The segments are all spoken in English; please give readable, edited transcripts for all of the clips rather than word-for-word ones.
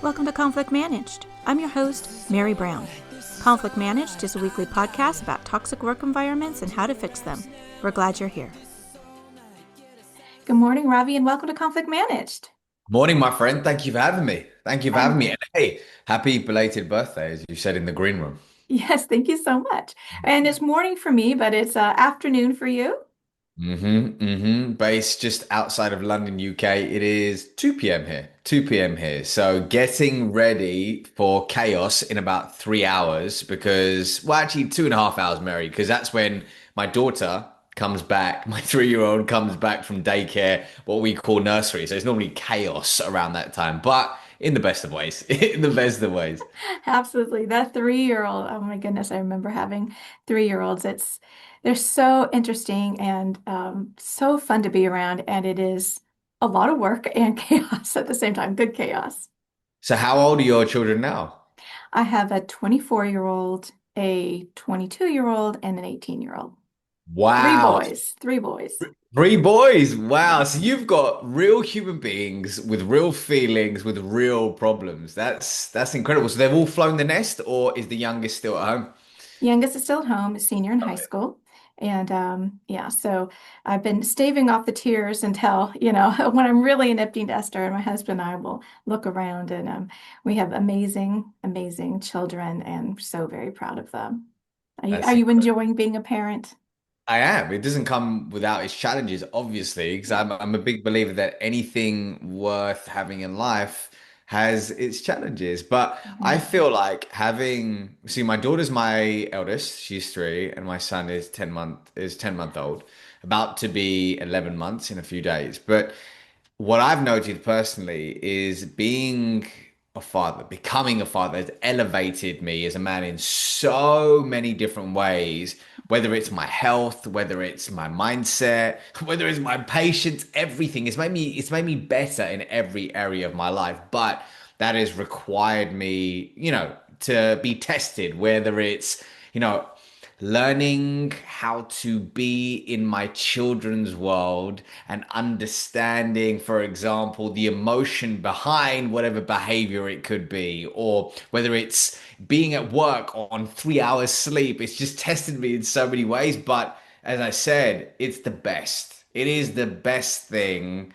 Welcome to Conflict Managed. I'm your host, Mary Brown. Conflict Managed is a weekly podcast about toxic work environments and how to fix them. We're glad you're here. Good morning, Ravi, and welcome to Conflict Managed. Morning, my friend. Thank you for having me. Thank you for having And me. And hey, happy belated birthday, as you said in the green room. yes, thank you so much. And it's morning for me, but it's afternoon for you. Based just outside of London, UK. It is 2 p.m. here. 2 p.m. here. So getting ready for chaos in about 3 hours because, well, actually 2.5 hours, Mary, because that's when my daughter comes back, my 3-year-old comes back from daycare, what we call nursery. So it's normally chaos around that time, but in the best of ways. In the best of ways. Absolutely. That 3-year-old, oh my goodness, I remember having 3-year-olds. They're so interesting and so fun to be around, and it is a lot of work and chaos at the same time. Good chaos. So how old are your children now? I have a 24-year-old, a 22-year-old, and an 18-year-old. Three Wow. boys, three boys. Three boys. Wow. So you've got real human beings with real feelings, with real problems. That's incredible. So they've all flown the nest, or is the youngest still at home? Youngest is still at home, a senior in high school. And yeah, so I've been staving off the tears until, when I'm really an empty nester, and my husband and I will look around and we have amazing, amazing children and so very proud of them. Are That's you enjoying being a parent? I am. It doesn't come without its challenges, obviously, because I'm a big believer that anything worth having in life has its challenges. But I Mhm. feel like see, my daughter's my eldest, she's 3, and my son is 10 month old, about to be 11 months in a few days. But what I've noted personally is being a father, becoming a father has elevated me as a man in so many different ways, whether it's my health, whether it's my mindset, whether it's my patience, everything. It's made me better in every area of my life. But that has required me, to be tested, whether it's, you know, learning how to be in my children's world and understanding, for example, the emotion behind whatever behavior it could be, or whether it's being at work on 3 hours sleep. It's just tested me in so many ways. But as I said, it's the best. It is the best thing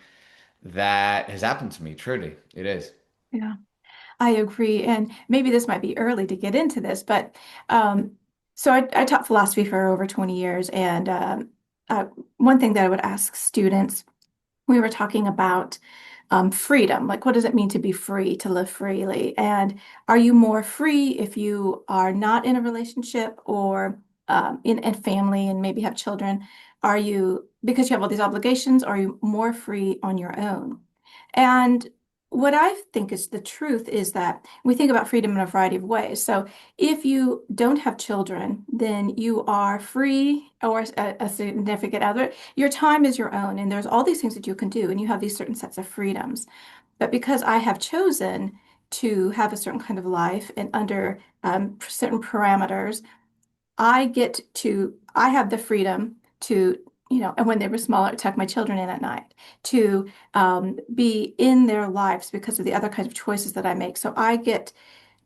that has happened to me, truly. It is. Yeah. I agree. And maybe this might be early to get into this, but um, so I taught philosophy for over 20 years. And uh, one thing that I would ask students, we were talking about freedom. Like, what does it mean to be free, to live freely? And are you more free if you are not in a relationship or in a family and maybe have children? Are you, because you have all these obligations, are you more free on your own? And what I think is the truth is that we think about freedom in a variety of ways. So if you don't have children, then you are free or a significant other. Your time is your own, and there's all these things that you can do, and you have these certain sets of freedoms. But because I have chosen to have a certain kind of life and under certain parameters, I have the freedom to, and when they were smaller, tuck my children in at night, to be in their lives because of the other kinds of choices that I make. So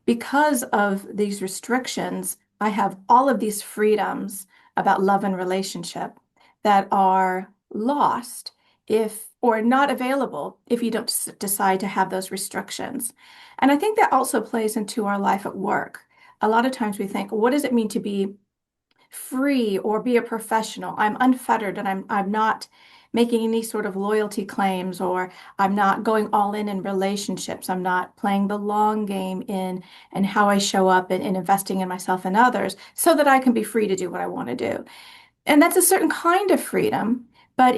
because of these restrictions, I have all of these freedoms about love and relationship that are lost if or not available if you don't decide to have those restrictions. And I think that also plays into our life at work. A lot of times we think, what does it mean to be free or be a professional? I'm unfettered and I'm not making any sort of loyalty claims, or I'm not going all in relationships. I'm not playing the long game in and how I show up and investing in myself and others so that I can be free to do what I want to do. And that's a certain kind of freedom, but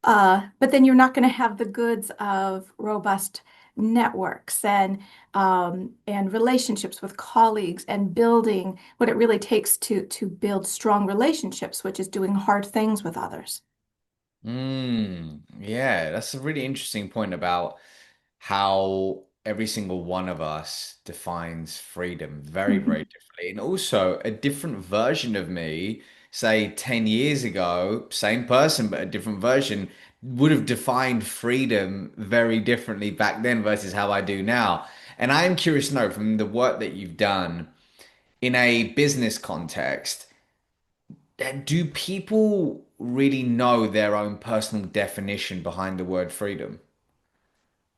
but then you're not going to have the goods of robust networks and relationships with colleagues and building what it really takes to build strong relationships, which is doing hard things with others. Yeah, that's a really interesting point about how every single one of us defines freedom very, very Mhm. differently. And also, a different version of me, say 10 years ago, same person, but a different version, would have defined freedom very differently back then versus how I do now. And I am curious to know from the work that you've done in a business context, do people really know their own personal definition behind the word freedom?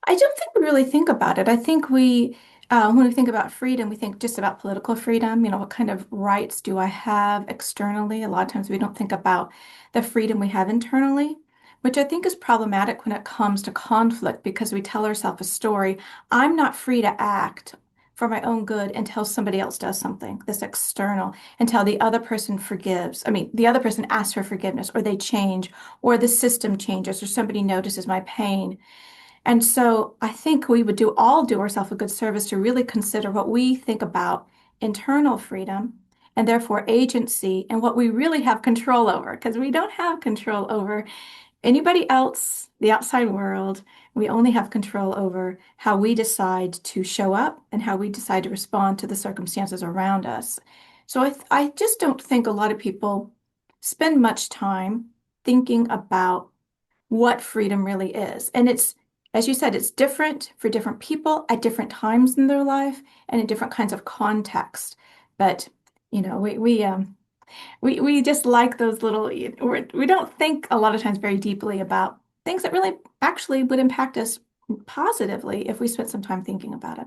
I don't think we really think about it. I think when we think about freedom, we think just about political freedom. You know, what kind of rights do I have externally? A lot of times we don't think about the freedom we have internally, which I think is problematic when it comes to conflict because we tell ourselves a story. I'm not free to act for my own good until somebody else does something, this external, until the other person forgives. I mean, the other person asks for forgiveness, or they change, or the system changes, or somebody notices my pain. And so I think we would do ourselves a good service to really consider what we think about internal freedom and therefore agency and what we really have control over, because we don't have control over anybody else, the outside world. We only have control over how we decide to show up and how we decide to respond to the circumstances around us. So I just don't think a lot of people spend much time thinking about what freedom really is. And it's, as you said, it's different for different people at different times in their life and in different kinds of context. But you know, we just like those little. We don't think a lot of times very deeply about things that really actually would impact us positively if we spent some time thinking about it.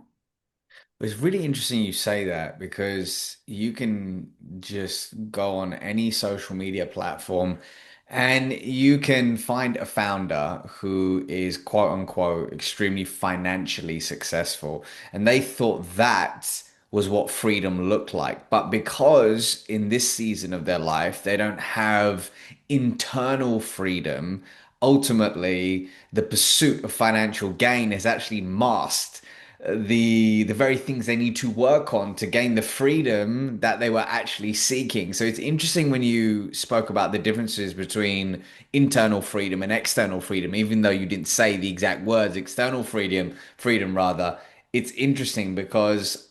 It's really interesting you say that because you can just go on any social media platform and you can find a founder who is quote unquote extremely financially successful. And they thought that was what freedom looked like. But because in this season of their life, they don't have internal freedom, ultimately the pursuit of financial gain is actually masked the very things they need to work on to gain the freedom that they were actually seeking. So it's interesting when you spoke about the differences between internal freedom and external freedom, even though you didn't say the exact words, external freedom rather. It's interesting because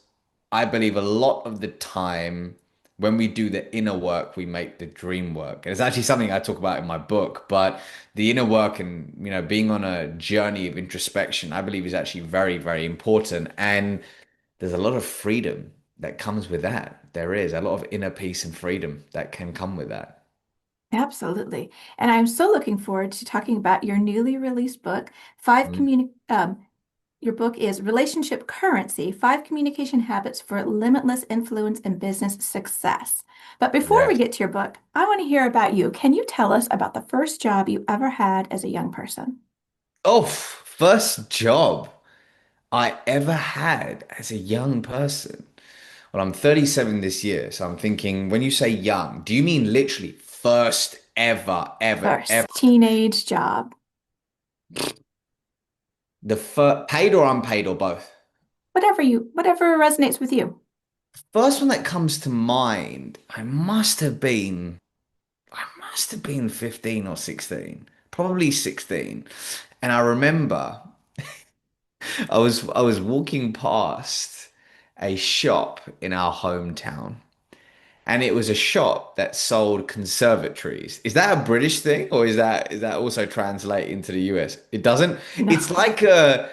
I believe a lot of the time when we do the inner work, we make the dream work. And it's actually something I talk about in my book, but the inner work and, being on a journey of introspection, I believe is actually very, very important. And there's a lot of freedom that comes with that. There is a lot of inner peace and freedom that can come with that. Absolutely. And I'm so looking forward to talking about your newly released book, Five Mm. Communi Your book is Relationship Currency, Five Communication Habits for Limitless Influence and Business Success. But before we Yes. get to your book, I want to hear about you. Can you tell us about the first job you ever had as a young person? Oh, first job I ever had as a young person. Well, I'm 37 this year, so I'm thinking when you say young, do you mean literally first ever, ever, ever? First teenage job. The first paid or unpaid or both? Whatever resonates with you. First one that comes to mind, I must have been 15 or 16, probably 16. And I remember I was walking past a shop in our hometown. And it was a shop that sold conservatories. Is that a British thing, or is that also translate into the US? It doesn't. It's No. like it,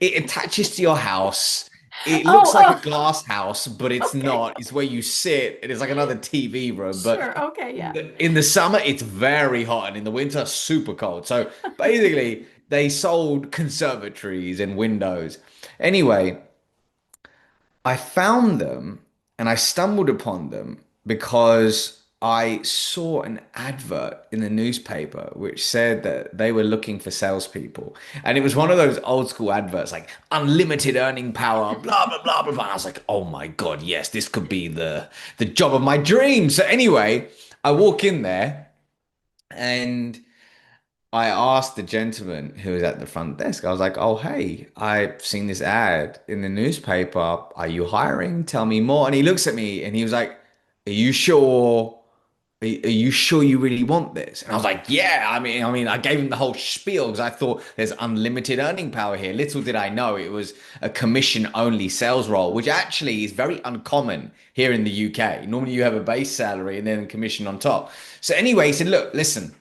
it attaches to your house. It looks like a Oh, glass house, but oh, it's okay. not. It's where you sit, and it's like another TV room. But Sure. Okay. in Yeah. the summer, it's very hot, and in the winter, super cold. So basically, they sold conservatories and windows. Anyway. I found them and I stumbled upon them because I saw an advert in the newspaper which said that they were looking for salespeople. And it was one of those old school adverts like unlimited earning power, blah, blah, blah, blah, blah. I was like, oh my God, yes, this could be the job of my dreams. So anyway, I walk in there and I asked the gentleman who was at the front desk, I was like, oh, hey, I've seen this ad in the newspaper. Are you hiring? Tell me more. And he looks at me and he was like, are you sure? Are you sure you really want this? And I was like, yeah. I mean, I gave him the whole spiel because I thought there's unlimited earning power here. Little did I know it was a commission only sales role, which actually is very uncommon here in the UK. Normally you have a base salary and then commission on top. So anyway, he said, look, listen.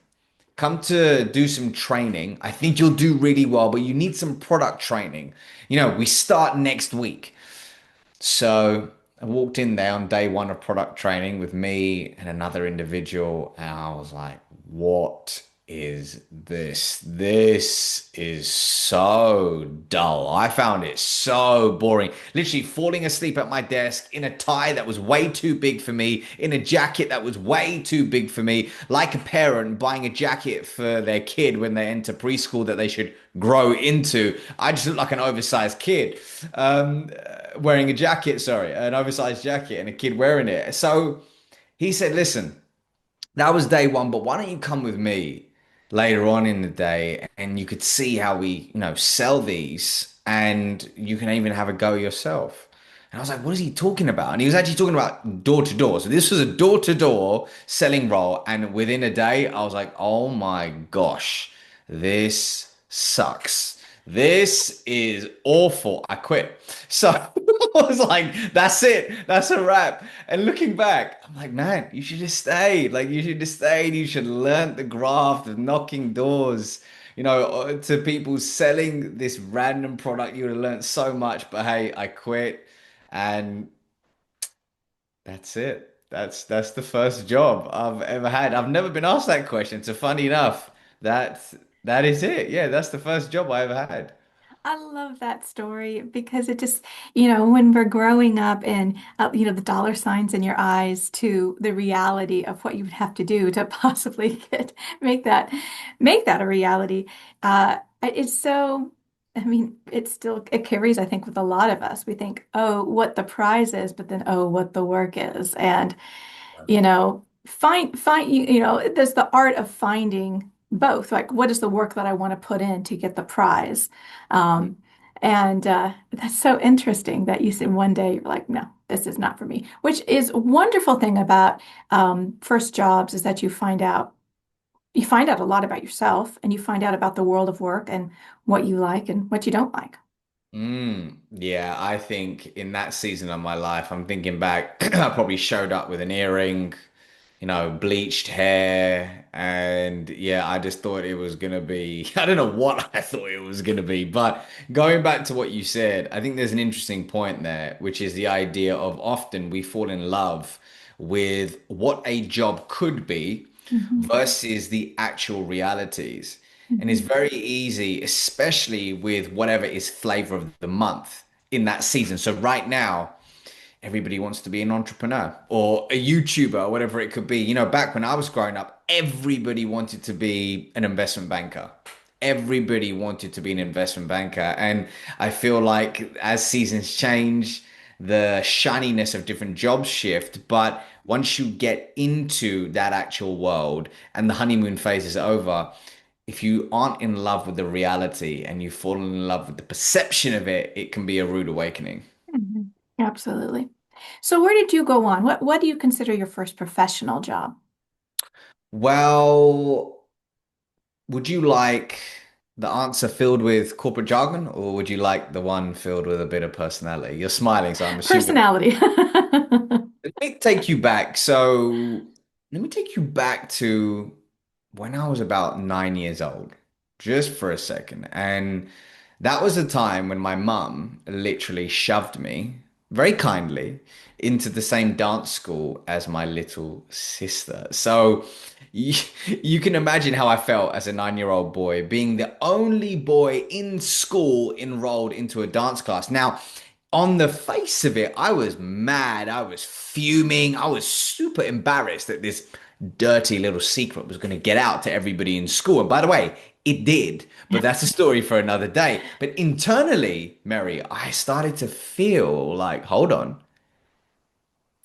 come to do some training. I think you'll do really well, but you need some product training. We start next week. So I walked in there on day one of product training with me and another individual, and I was like, what is this? This is so dull. I found it so boring. Literally falling asleep at my desk in a tie that was way too big for me, in a jacket that was way too big for me, like a parent buying a jacket for their kid when they enter preschool that they should grow into. I just look like an oversized kid. Wearing a jacket, sorry, an oversized jacket, and a kid wearing it. So he said, listen, that was day one, but why don't you come with me later on in the day and you could see how we, sell these and you can even have a go yourself. And I was like, what is he talking about? And he was actually talking about door to door. So this was a door to door selling role. And within a day, I was like, oh my gosh, this sucks. This is awful. I quit. So I was like, that's it. That's a wrap. And looking back, I'm like, man, you should have stayed. Like, you should have stayed. You should have learned the graft of knocking doors, to people selling this random product. You would have learned so much. But hey, I quit. And that's it. That's the first job I've ever had. I've never been asked that question. So funny enough, that is it. Yeah, that's the first job I ever had. I love that story because it just, when we're growing up and, the dollar signs in your eyes to the reality of what you would have to do to possibly make that, make that a reality. It's so, I mean, it carries, I think, with a lot of us. We think, oh, what the prize is, but then, oh, what the work is. And there's the art of finding both, like what is the work that I want to put in to get the prize. um, and that's so interesting that you said one day you're like, no, this is not for me, which is a wonderful thing about first jobs is that you find out a lot about yourself and you find out about the world of work and what you like and what you don't like. Yeah, I think in that season of my life, I'm thinking back, I probably showed up with an earring, bleached hair, and yeah, I just thought it was gonna be, I don't know what I thought it was gonna be, but going back to what you said, I think there's an interesting point there, which is the idea of often we fall in love with what a job could be Mhm. versus the actual realities. And it's Mhm. very easy, especially with whatever is flavor of the month in that season. So right now, everybody wants to be an entrepreneur or a YouTuber or whatever it could be. Back when I was growing up, everybody wanted to be an investment banker. Everybody wanted to be an investment banker. And I feel like as seasons change, the shininess of different jobs shift. But once you get into that actual world and the honeymoon phase is over, if you aren't in love with the reality and you fall in love with the perception of it, it can be a rude awakening. Mhm. Absolutely. So where did you go on? What do you consider your first professional job? Well, would you like the answer filled with corporate jargon, or would you like the one filled with a bit of personality? You're smiling, so I'm assuming. Personality. Let me take you back. So, let me take you back to when I was about 9 years old, just for a second. And that was a time when my mum literally shoved me very kindly into the same dance school as my little sister. So you, you can imagine how I felt as a 9-year-old boy, being the only boy in school enrolled into a dance class. Now, on the face of it, I was mad. I was fuming. I was super embarrassed that this dirty little secret was going to get out to everybody in school. And by the way, it did, but that's a story for another day. But internally, Mary, I started to feel like, hold on,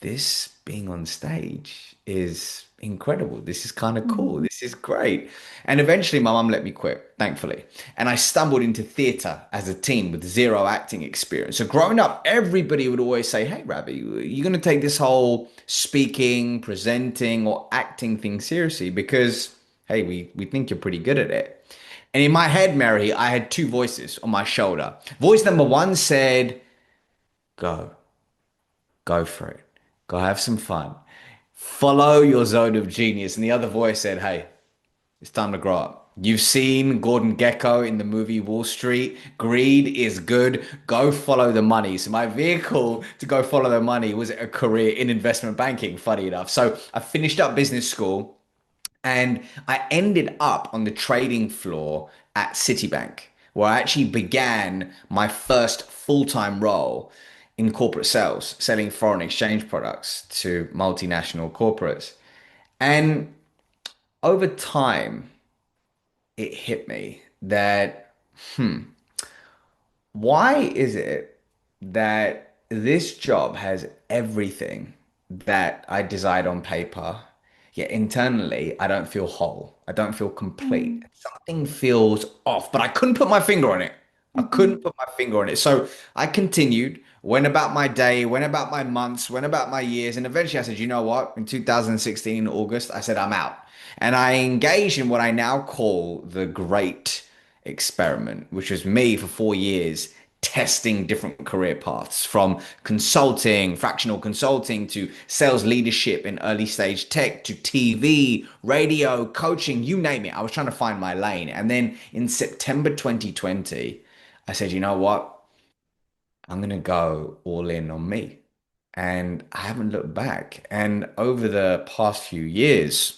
this being on stage is incredible. This is kind of cool. Mhm. This is great. And eventually, my mum let me quit, thankfully. And I stumbled into theatre as a teen with zero acting experience. So, growing up, everybody would always say, hey, Ravi, you're going to take this whole speaking, presenting, or acting thing seriously because, hey, we think you're pretty good at it. And in my head, Mary, I had two voices on my shoulder. Voice number one said, go. Go for it. Go have some fun. Follow your zone of genius. And the other voice said, hey, It's time to grow up. You've seen Gordon Gekko in the movie Wall Street. Greed is good. Go follow the money. So my vehicle to go follow the money was a career in investment banking, funny enough. So I finished up business school and I ended up on the trading floor at Citibank, where I actually began my first full-time role in corporate sales, selling foreign exchange products to multinational corporates. And over time, it hit me that why is it that this job has everything that I desired on paper, yet internally I don't feel whole. I don't feel complete. Mm, Something feels off, but I couldn't put my finger on it. I couldn't mhm. put my finger on it. So I continued, went about my day, went about my months, went about my years, and eventually I said, you know what? In 2016, in August, I said, I'm out. And I engaged in what I now call the great experiment, which was me for 4 years testing different career paths from consulting, fractional consulting to sales leadership in early stage tech to TV, radio, coaching, you name it. I was trying to find my lane. And then in September 2020, I said, you know what? I'm going to go all in on me. And I haven't looked back. And over the past few years,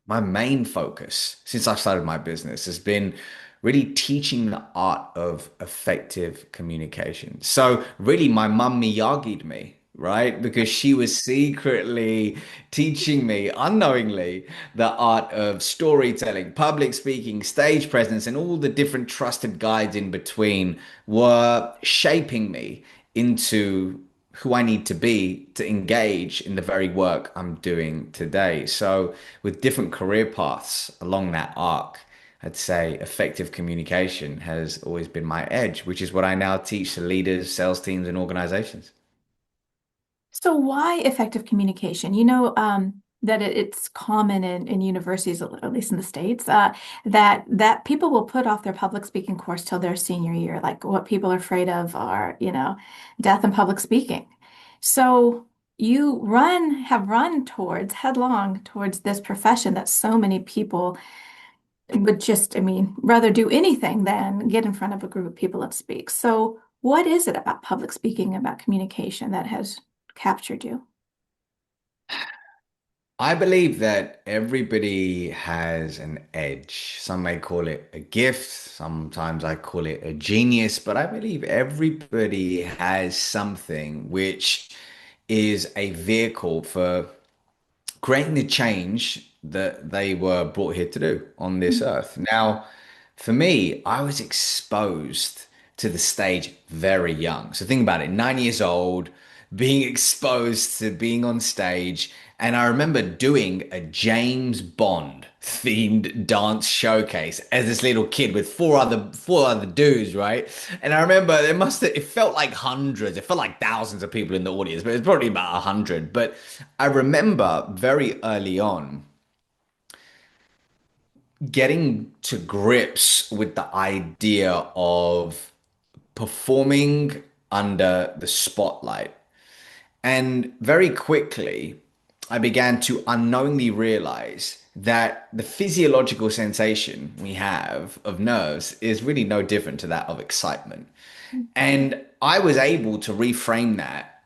my main focus since I started my business has been really teaching the art of effective communication. So really my mum Miyagi'd me, right? Because she was secretly teaching me unknowingly the art of storytelling, public speaking, stage presence, and all the different trusted guides in between were shaping me into who I need to be to engage in the very work I'm doing today. So, with different career paths along that arc, I'd say effective communication has always been my edge, which is what I now teach to leaders, sales teams, and organizations. So why effective communication? That it's common in universities, at least in the States, that people will put off their public speaking course till their senior year. Like what people are afraid of are, death in public speaking. So have run towards headlong towards this profession that so many people would just, I mean, rather do anything than get in front of a group of people and speak. So what is it about public speaking, about communication that has captured you? I believe that everybody has an edge. Some may call it a gift, sometimes I call it a genius, but I believe everybody has something which is a vehicle for creating the change that they were brought here to do on this earth. Now, for me, I was exposed to the stage very young. So think about it, 9 years old, being exposed to being on stage. And I remember doing a James Bond themed dance showcase as this little kid with four other dudes, right? And I remember it felt like hundreds, it felt like thousands of people in the audience, but it was probably about 100. But I remember very early on getting to grips with the idea of performing under the spotlight. And very quickly, I began to unknowingly realize that the physiological sensation we have of nerves is really no different to that of excitement. And I was able to reframe that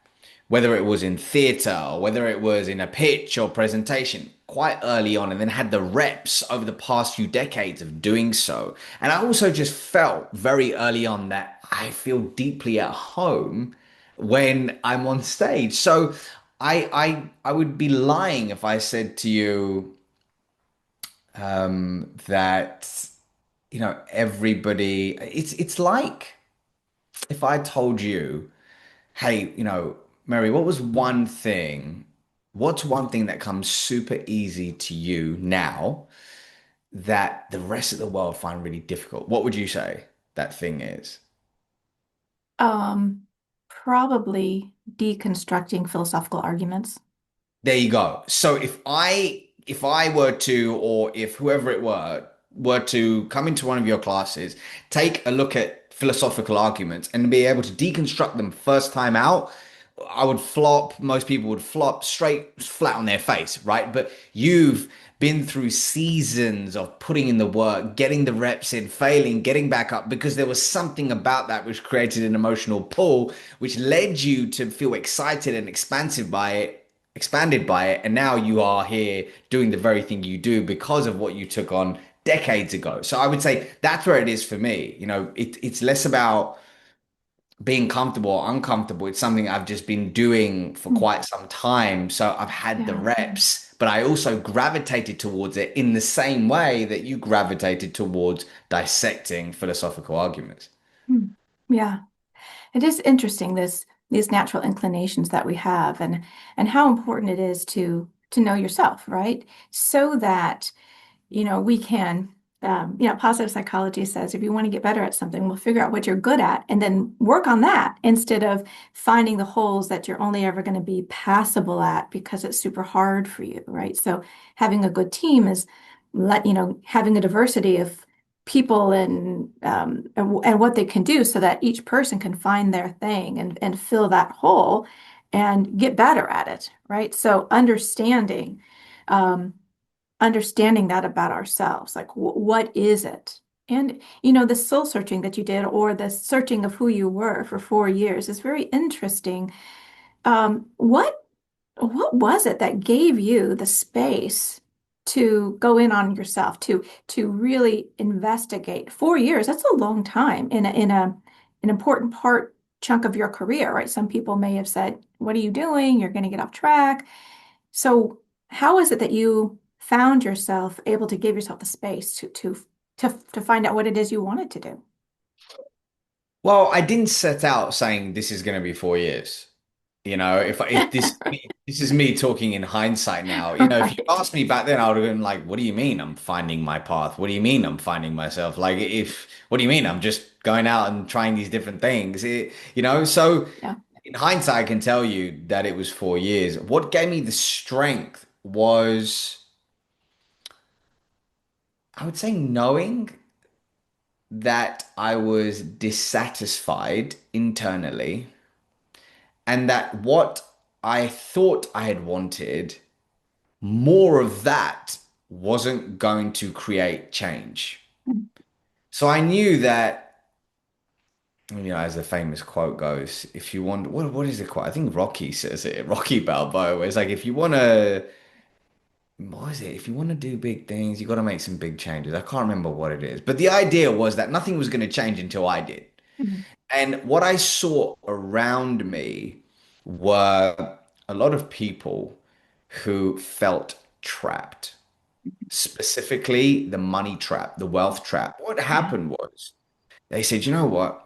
whether it was in theater or whether it was in a pitch or presentation quite early on, and then had the reps over the past few decades of doing so. And I also just felt very early on that I feel deeply at home when I'm on stage. So I would be lying if I said to you that everybody it's like if I told you, hey, Mary, what's one thing that comes super easy to you now that the rest of the world find really difficult? What would you say that thing is? Um, Probably deconstructing philosophical arguments. There you go. So if I were to, or if whoever it were to come into one of your classes, take a look at philosophical arguments and be able to deconstruct them first time out, I would flop. Most people would flop straight flat on their face, right? But you've been through seasons of putting in the work, getting the reps in, failing, getting back up, because there was something about that which created an emotional pull, which led you to feel excited and expansive by it, expanded by it. And now you are here doing the very thing you do because of what you took on decades ago. So I would say that's where it is for me. It's less about being comfortable or uncomfortable. It's something I've just been doing for Mm. quite some time. So I've had the Yeah. reps, but I also gravitated towards it in the same way that you gravitated towards dissecting philosophical arguments. Mm. Yeah. It is interesting, these natural inclinations that we have and how important it is to know yourself, right? So that we can, positive psychology says if you want to get better at something, we'll figure out what you're good at and then work on that instead of finding the holes that you're only ever going to be passable at because it's super hard for you, right? So having a good team is having a diversity of people and what they can do so that each person can find their thing and fill that hole and get better at it, right? So um, understanding that about ourselves, like what is it? And the soul searching that you did, or the searching of who you were for 4 years, is very interesting. What was it that gave you the space to go in on yourself, to really investigate? 4 years, that's a long time in an important part chunk of your career, right? Some people may have said, "What are you doing? You're going to get off track." So, how is it that you found yourself able to give yourself the space to find out what it is you wanted to do? Well, I didn't set out saying this is going to be 4 years. If this is me talking in hindsight now. If you Right. asked me back then, I would have been like, "What do you mean I'm finding my path? What do you mean I'm finding myself? What do you mean I'm just going out and trying these different things?" So Yeah. in hindsight, I can tell you that it was 4 years. What gave me the strength was, I would say, knowing that I was dissatisfied internally and that what I thought I had wanted, more of that wasn't going to create change. So I knew that, as the famous quote goes, if you want, what is the quote? I think Rocky says it, Rocky Balboa, where it's like, if you want to, what is it? If you want to do big things, you got to make some big changes. I can't remember what it is. But the idea was that nothing was going to change until I did. Mhm. And what I saw around me were a lot of people who felt trapped, specifically the money trap, the wealth trap. What Yeah. happened was they said, you know what?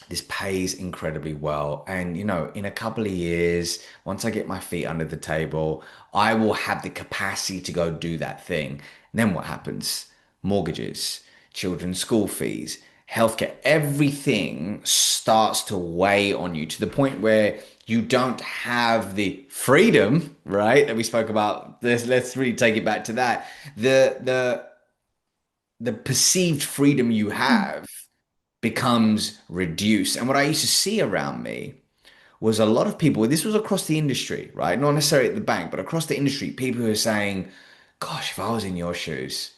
This pays incredibly well. And, in a couple of years, once I get my feet under the table, I will have the capacity to go do that thing. And then what happens? Mortgages, children's school fees, healthcare, everything starts to weigh on you to the point where you don't have the freedom, right? That we spoke about. Let's really take it back to that. The perceived freedom you Mm. have becomes reduced. And what I used to see around me was a lot of people, this was across the industry, right? Not necessarily at the bank, but across the industry, people who are saying, gosh, if I was in your shoes,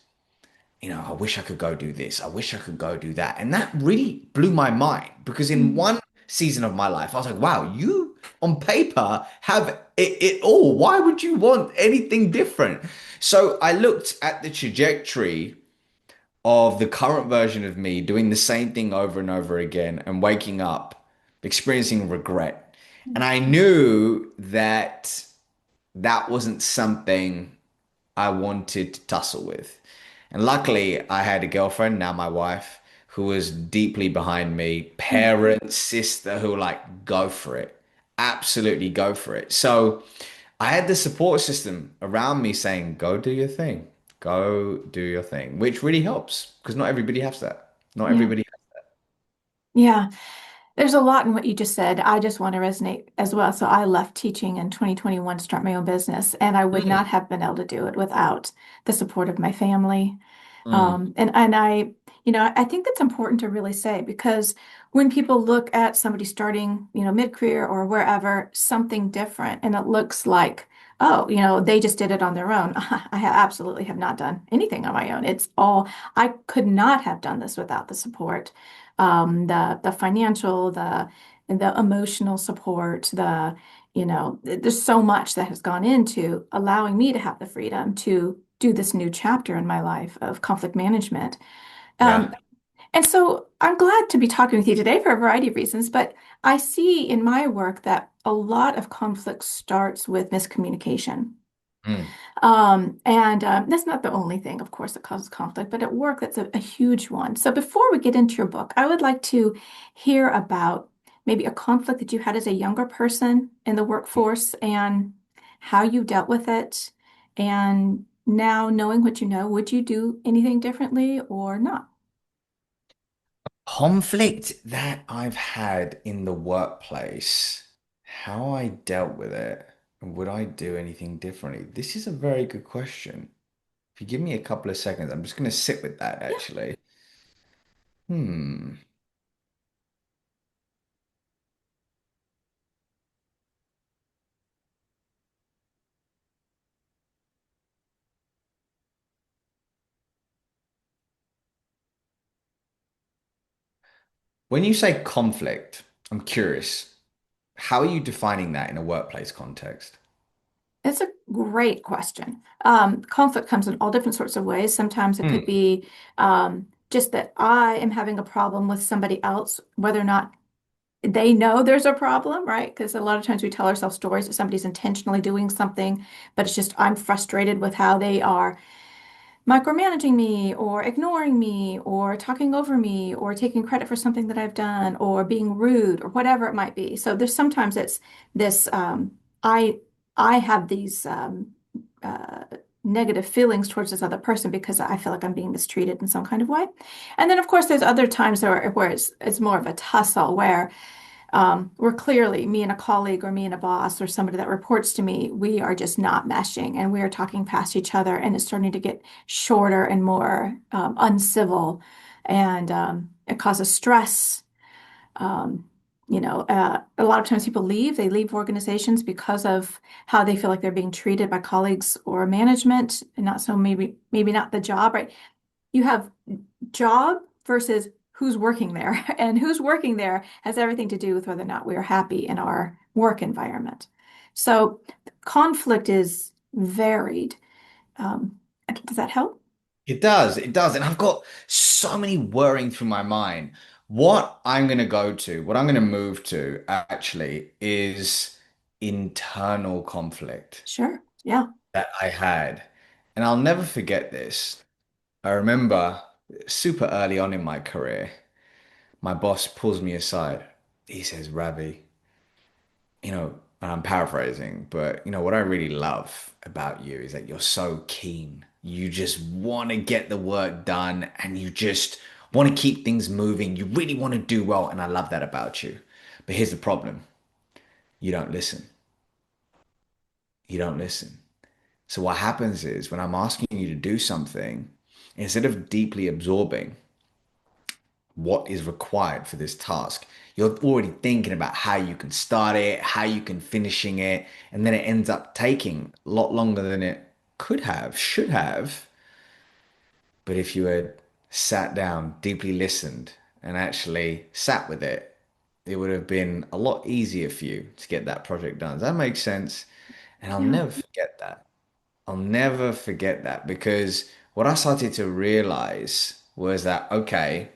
I wish I could go do this. I wish I could go do that. And that really blew my mind because in Mm. one season of my life, I was like, wow, you on paper have it all. Why would you want anything different? So I looked at the trajectory of the current version of me doing the same thing over and over again and waking up experiencing regret. And I knew that that wasn't something I wanted to tussle with. And luckily, I had a girlfriend, now my wife, who was deeply behind me, Mm. parents, sister, who were like, go for it. Absolutely go for it. So I had the support system around me saying, go do your thing. Go do your thing, which really helps because not everybody has that. Not Yeah. everybody. Yeah. There's a lot in what you just said. I just want to resonate as well. So I left teaching in 2021 to start my own business, and I would Mm, not have been able to do it without the support of my family. mm. And I think that's important to really say because when people look at somebody starting, mid-career or wherever, something different, and it looks like oh, they just did it on their own. Absolutely have not done anything on my own. I could not have done this without the support, the financial, the emotional support, there's so much that has gone into allowing me to have the freedom to do this new chapter in my life of conflict management. Um, Yeah. and so I'm glad to be talking with you today for a variety of reasons, but I see in my work that a lot of conflict starts with miscommunication. Mm. And that's not the only thing, of course, that causes conflict, but at work, that's a huge one. So before we get into your book, I would like to hear about maybe a conflict that you had as a younger person in the workforce and how you dealt with it. And now, knowing what you know, would you do anything differently or not? Conflict that I've had in the workplace, how I dealt with it, and would I do anything differently? This is a very good question. If you give me a couple of seconds, I'm just going to sit with that Yeah. actually. Hmm. When you say conflict, I'm curious. How are you defining that in a workplace context? It's a great question. Conflict comes in all different sorts of ways. Sometimes it could Hmm. be just that I am having a problem with somebody else, whether or not they know there's a problem, right? Because a lot of times we tell ourselves stories that somebody's intentionally doing something, but it's just I'm frustrated with how they are micromanaging me or ignoring me or talking over me or taking credit for something that I've done or being rude or whatever it might be. So there's sometimes it's this I I have these uh, negative feelings towards this other person because I feel like I'm being mistreated in some kind of way. And then of course there's other times where it's more of a tussle where clearly me and a colleague or me and a boss or somebody that reports to me, we are just not meshing and we are talking past each other and it's starting to get shorter and more uncivil and it causes stress. Um, a lot of times people they leave organizations because of how they feel like they're being treated by colleagues or management and not so maybe not the job, right? You have job versus who's working there. And who's working there has everything to do with whether or not we are happy in our work environment. So conflict is varied. Um, does that help? It does, it does. And I've got so many whirring through my mind. What I'm going to move to actually is internal conflict Sure. Yeah. that I had. And I'll never forget this. I remember super early on in my career, my boss pulls me aside. He says, Ravi, and I'm paraphrasing, but what I really love about you is that you're so keen. You just want to get the work done and you just want to keep things moving. You really want to do well. And I love that about you. But here's the problem. You don't listen. You don't listen. So what happens is when I'm asking you to do something, instead of deeply absorbing what is required for this task. You're already thinking about how you can start it, how you can finishing it, and then it ends up taking a lot longer than it could have, should have. But if you had sat down, deeply listened, and actually sat with it, it would have been a lot easier for you to get that project done. Does that make sense? And I'll Yeah. never forget that. I'll never forget that because what I started to realize was that, okay,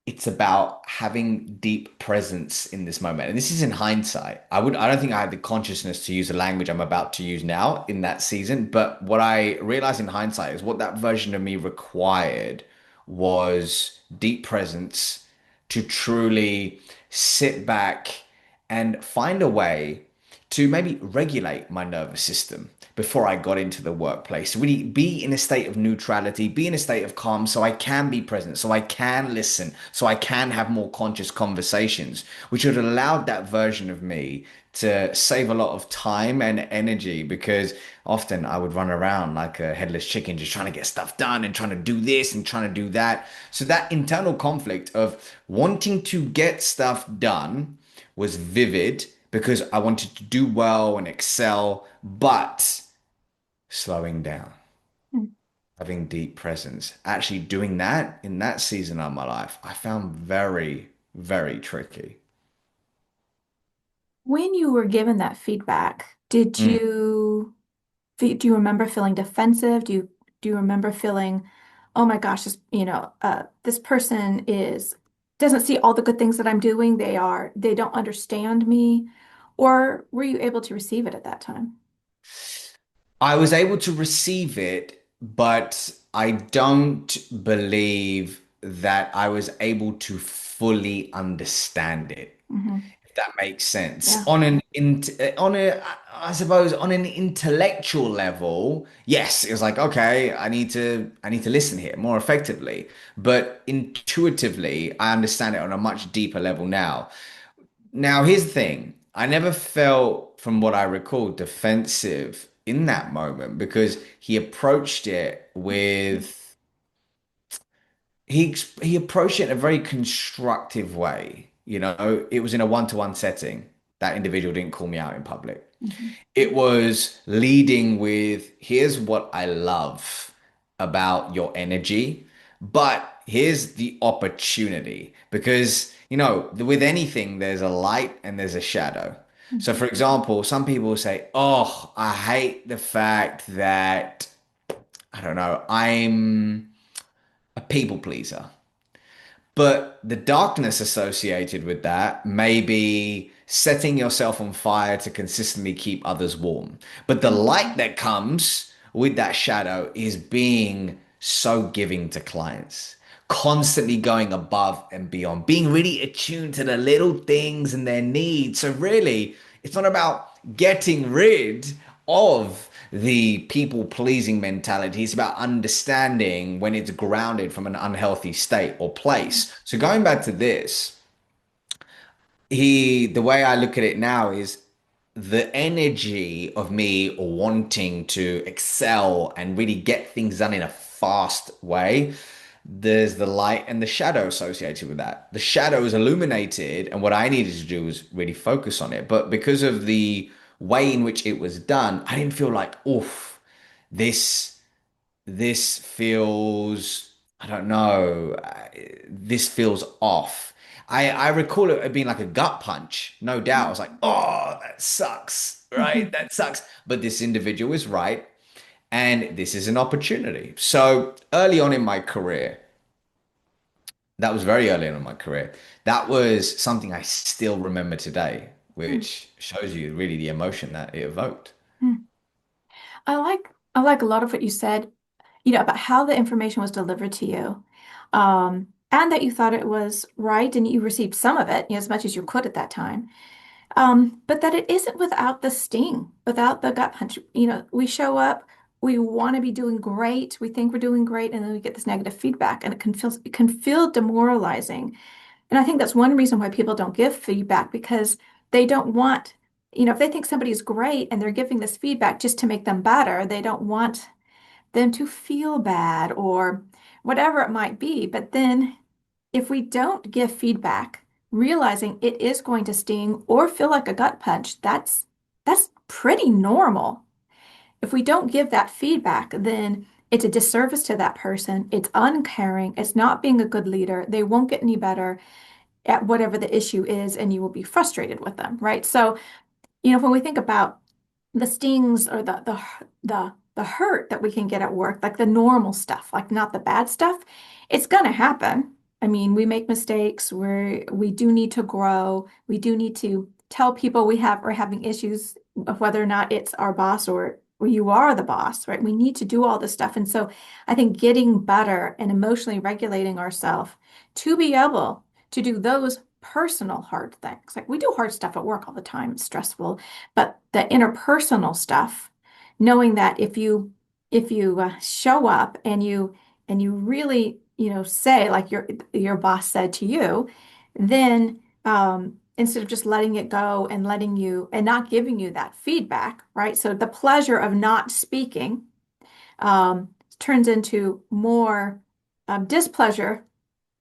it's about having deep presence in this moment. And this is in hindsight. I don't think I had the consciousness to use the language I'm about to use now in that season. But what I realized in hindsight is what that version of me required was deep presence to truly sit back and find a way to maybe regulate my nervous system before I got into the workplace. Really be in a state of neutrality, be in a state of calm so I can be present, so I can listen, so I can have more conscious conversations, which would have allowed that version of me to save a lot of time and energy because often I would run around like a headless chicken just trying to get stuff done and trying to do this and trying to do that. So that internal conflict of wanting to get stuff done was vivid, because I wanted to do well and excel, but slowing down, Mm. having deep presence, actually doing that in that season of my life, I found very, very tricky. When you were given that feedback, Mm. do you remember feeling defensive? Do you remember feeling, oh my gosh, this person is doesn't see all the good things that I'm doing. They don't understand me. Or were you able to receive it at that time? I was able to receive it, but I don't believe that I was able to fully understand it. Hmm. If that makes sense. Yeah. On a I suppose on an intellectual level, yes, it was like, okay, I need to listen here more effectively. But intuitively, I understand it on a much deeper level now. Now, here's the thing. I never felt, from what I recall, defensive in that moment because he approached it with he approached it in a very constructive way. You know, it was in a one-to-one setting. That individual didn't call me out in public. Hmm. It was leading with, here's what I love about your energy, but here's the opportunity. Because, you know, with anything, there's a light and there's a shadow. So, Hmm. for example, some people say, oh, I hate the fact that, I don't know, I'm a people pleaser. But the darkness associated with that may be setting yourself on fire to consistently keep others warm. But the light Hmm. that comes with that shadow is being so giving to clients, constantly going above and beyond, being really attuned to the little things and their needs. So, really, it's not about getting rid of the people pleasing mentality. It's about understanding when it's grounded from an unhealthy state or place. So going back to this, the way I look at it now is the energy of me wanting to excel and really get things done in a fast way. There's the light and the shadow associated with that. The shadow is illuminated, and what I needed to do was really focus on it. But because of the way in which it was done, I didn't feel like, oof, this this feels, I don't know, this feels off. I recall it being like a gut punch, no doubt. I was like, oh, that sucks, right? Hmm. That sucks. But this individual is right, and this is an opportunity. So early on in my career, that was very early on in my career, that was something I still remember today, which shows you really the emotion that it evoked. I like a lot of what you said, about how the information was delivered to you, and that you thought it was right and you received some of it, as much as you could at that time. But that it isn't without the sting, without the gut punch. We show up, we want to be doing great, we think we're doing great, and then we get this negative feedback, and it can feel demoralizing. And I think that's one reason why people don't give feedback because they don't want, if they think somebody's great and they're giving this feedback just to make them better, they don't want them to feel bad or whatever it might be. But then if we don't give feedback, realizing it is going to sting or feel like a gut punch, that's pretty normal. If we don't give that feedback, then it's a disservice to that person. It's uncaring. It's not being a good leader. They won't get any better at whatever the issue is, and you will be frustrated with them, right? So, when we think about the stings or the hurt that we can get at work, like the normal stuff, like not the bad stuff, it's gonna happen. I mean, we make mistakes, we do need to grow. We do need to tell people we're having issues of whether or not it's our boss or you are the boss, right? We need to do all this stuff. And so I think getting better and emotionally regulating ourselves to be able to do those personal hard things. Like we do hard stuff at work all the time, it's stressful, but the interpersonal stuff, knowing that if you show up and you really, say like your boss said to you, then instead of just letting it go and letting you and not giving you that feedback, right? So the pleasure of not speaking turns into more displeasure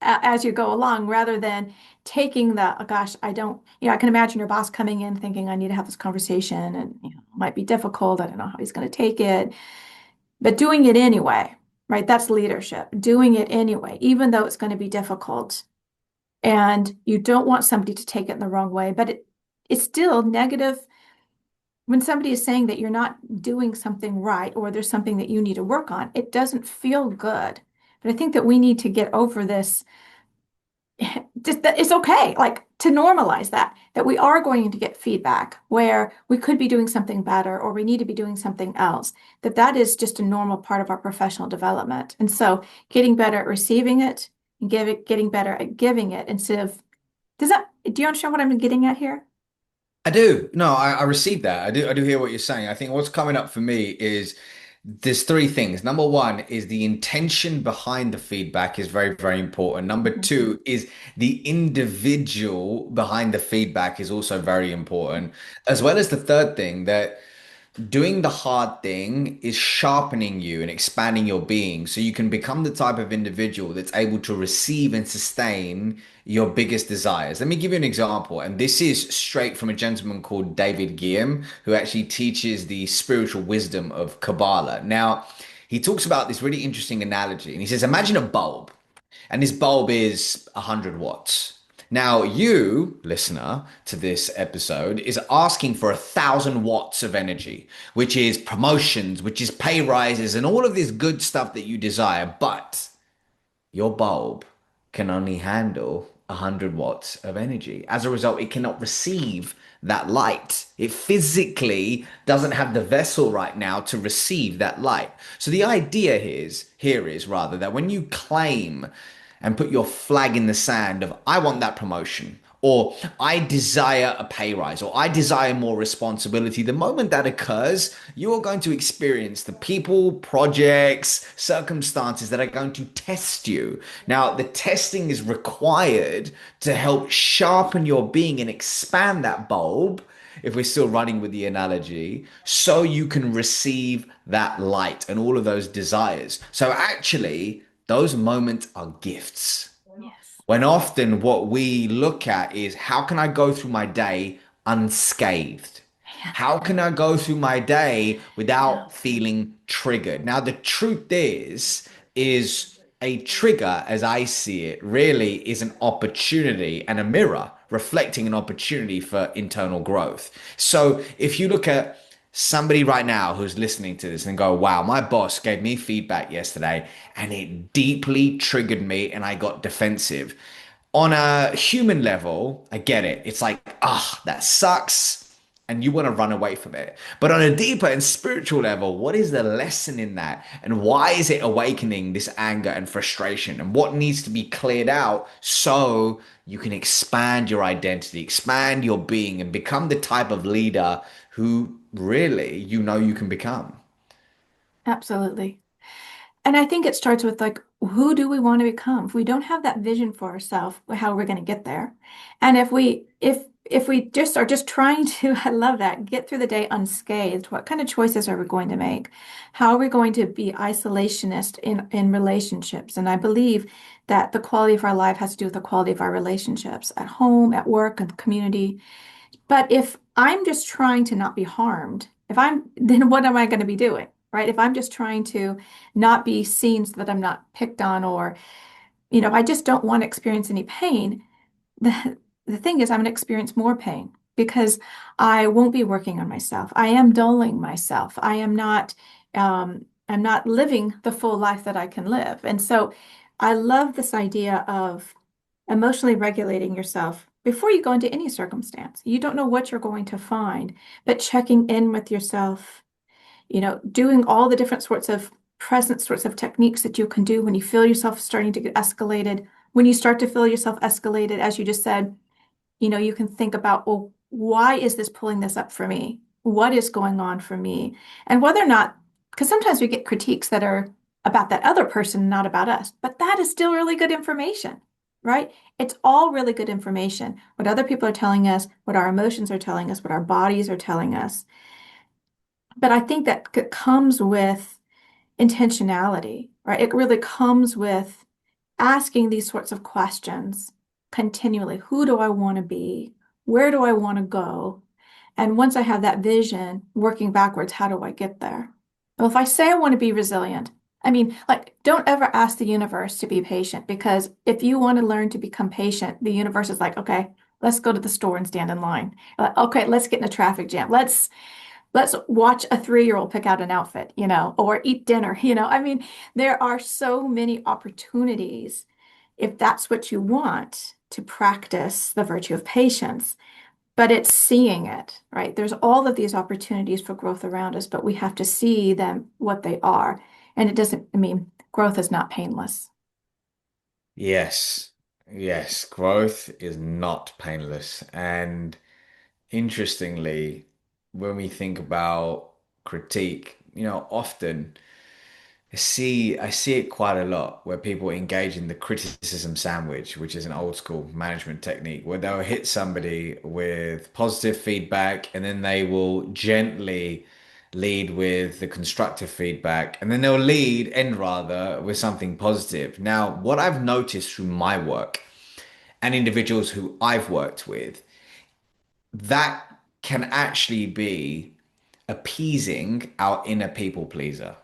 as you go along rather than taking the, oh gosh, I don't, I can imagine your boss coming in thinking I need to have this conversation and, it might be difficult. I don't know how he's going to take it, but doing it anyway, right? That's leadership, doing it anyway, even though it's going to be difficult. And you don't want somebody to take it in the wrong way, but it's still negative when somebody is saying that you're not doing something right or there's something that you need to work on. It doesn't feel good. But I think that we need to get over this. Just that it's okay, like to normalize that we are going to get feedback where we could be doing something better or we need to be doing something else, that is just a normal part of our professional development. And so getting better at receiving it and getting better at giving it instead of, do you understand what I'm getting at here? I do. No, I received that. I do hear what you're saying. I think what's coming up for me is there's three things. Number one is the intention behind the feedback is very, very important. Number Mhm. two is the individual behind the feedback is also very important, as well as the third thing that doing the hard thing is sharpening you and expanding your being so you can become the type of individual that's able to receive and sustain your biggest desires. Let me give you an example. And this is straight from a gentleman called David Guillaume, who actually teaches the spiritual wisdom of Kabbalah. Now, he talks about this really interesting analogy. And he says, imagine a bulb, and this bulb is 100 watts. Now, you, listener to this episode, is asking for 1,000 watts of energy, which is promotions, which is pay rises, and all of this good stuff that you desire. But your bulb can only handle 100 watts of energy. As a result, it cannot receive that light. It physically doesn't have the vessel right now to receive that light. So the idea here is rather that when you claim and put your flag in the sand of I want that promotion, or I desire a pay rise, or I desire more responsibility, the moment that occurs, you are going to experience the people, projects, circumstances that are going to test you. Now, the testing is required to help sharpen your being and expand that bulb, if we're still running with the analogy, so you can receive that light and all of those desires. So, actually, those moments are gifts. Yes. When often what we look at is how can I go through my day unscathed? Yeah. How can I go through my day Yeah. without feeling triggered? Now, the truth is a trigger, as I see it, really is an opportunity and a mirror reflecting an opportunity for internal growth. So if you look at somebody right now who's listening to this and go, wow, my boss gave me feedback yesterday and it deeply triggered me and I got defensive. On a human level, I get it. It's like, ah, that sucks. And you want to run away from it. But on a deeper and spiritual level, what is the lesson in that? And why is it awakening this anger and frustration? And what needs to be cleared out so you can expand your identity, expand your being, and become the type of leader who really you can become? Absolutely. And I think it starts with like, who do we want to become? If we don't have that vision for ourselves, how are we going to get there? And if we just are just trying to, I love that, get through the day unscathed, what kind of choices are we going to make? How are we going to be isolationist in relationships? And I believe that the quality of our life has to do with the quality of our relationships at home, at work, and the community. But if I'm just trying to not be harmed, then what am I going to be doing? Right? If I'm just trying to not be seen so that I'm not picked on, or, I just don't want to experience any pain, the thing is, I'm going to experience more pain because I won't be working on myself. I am dulling myself. I'm not living the full life that I can live. And so I love this idea of emotionally regulating yourself before you go into any circumstance. You don't know what you're going to find, but checking in with yourself, doing all the different sorts of present sorts of techniques that you can do when you feel yourself starting to get escalated. When you start to feel yourself escalated, as you just said, you can think about, well, why is this pulling this up for me? What is going on for me? And whether or not, because sometimes we get critiques that are about that other person, not about us, but that is still really good information, right? It's all really good information. What other people are telling us, what our emotions are telling us, what our bodies are telling us. But I think that comes with intentionality, right? It really comes with asking these sorts of questions continually. Who do I want to be? Where do I want to go? And once I have that vision, working backwards, how do I get there? Well, if I say I want to be resilient, I mean, like, don't ever ask the universe to be patient because if you want to learn to become patient, the universe is like, okay, let's go to the store and stand in line. Like, okay, let's get in a traffic jam. Let's watch a 3-year-old pick out an outfit, or eat dinner, I mean, there are so many opportunities if that's what you want to practice the virtue of patience, but it's seeing it, right? There's all of these opportunities for growth around us, but we have to see them what they are. And it doesn't, I mean, growth is not painless. Yes. Yes. Growth is not painless. And interestingly, when we think about critique, often I see it quite a lot where people engage in the criticism sandwich, which is an old school management technique where they'll hit somebody with positive feedback and then they will gently lead with the constructive feedback and then they'll end rather with something positive. Now, what I've noticed through my work and individuals who I've worked with, that can actually be appeasing our inner people pleaser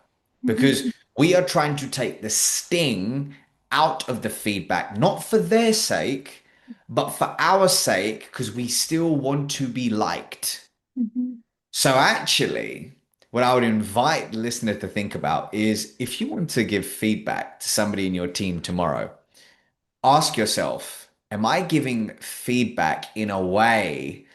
because Mhm. we are trying to take the sting out of the feedback, not for their sake, but for our sake, because we still want to be liked. Mhm. So, actually, what I would invite the listener to think about is if you want to give feedback to somebody in your team tomorrow, ask yourself, am I giving feedback in a way